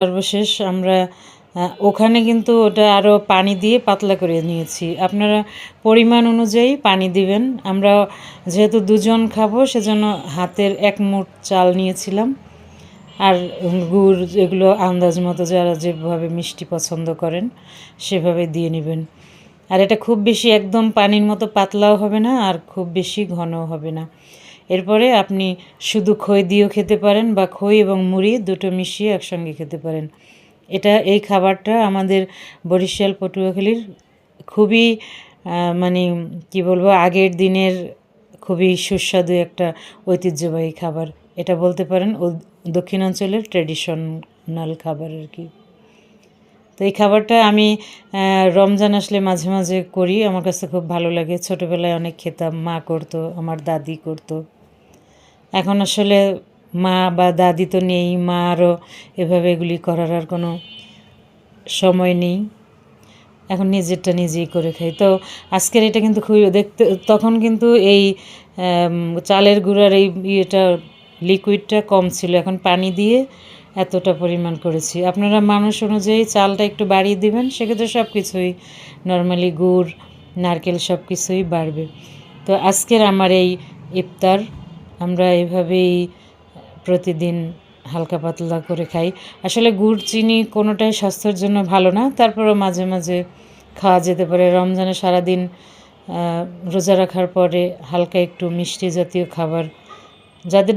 সর্বশেষ আমরা ওখানে কিন্তু ওটা আরও পানি দিয়ে পাতলা করে নিয়েছি। আপনারা পরিমাণ অনুযায়ী পানি দিবেন। আমরা যেহেতু দুজন খাবো সেজন্য হাতের 1 মুঠ চাল নিয়েছিলাম। আর গুড় এগুলো আন্দাজ মতো যারা যেভাবে মিষ্টি পছন্দ করেন সেভাবে দিয়ে নেবেন। আর এটা খুব বেশি একদম পানির মতো পাতলাও হবে না, আর খুব বেশি ঘনও হবে না। এরপরে আপনি শুধু খই দিয়েও খেতে পারেন বা খই এবং মুড়ি দুটো মিশিয়ে একসঙ্গে খেতে পারেন। এই খাবারটা আমাদের বরিশাল পটুয়াখালীর খুবই মানে কি বলবো, আগের দিনের খুবই সুস্বাদু একটা ঐতিহ্যবাহী খাবার। এটা বলতে পারেন দক্ষিণাঞ্চলের ট্র্যাডিশনাল খাবার আর কি। তো এই খাবারটা আমি রমজান আসলে মাঝে মাঝে করি, আমার কাছে খুব ভালো লাগে। ছোটোবেলায় অনেক খেতাম, মা করতো, আমার দাদি করতো। এখন আসলে মা বা দাদি তো নেই, মা আরও এভাবে এগুলি করার আর কোনো সময় নেই। এখন নিজেরটা নিজেই করে খাই। তো আজকের এটা কিন্তু খুবই দেখতে, তখন কিন্তু এই চালের গুঁড়ার এই ইয়েটা লিকুইডটা কম ছিল, এখন পানি দিয়ে এতটা পরিমাণ করেছি। আপনারা মানুষ অনুযায়ী চালটা একটু বাড়িয়ে দিবেন, সেক্ষেত্রে সব কিছুই নর্মালি গুড়, নারকেল সব কিছুই বাড়বে। তো আজকের আমার এই ইফতার আমরা এভাবেই প্রতিদিন হালকা পাতলা করে খাই। আসলে গুড় চিনি কোনোটাই স্বাস্থ্যের জন্য ভালো না, তারপরেও মাঝে মাঝে খাওয়া যেতে পারে। রমজানে সারাদিন রোজা রাখার পরে হালকা একটু মিষ্টি জাতীয় খাবার, যাদের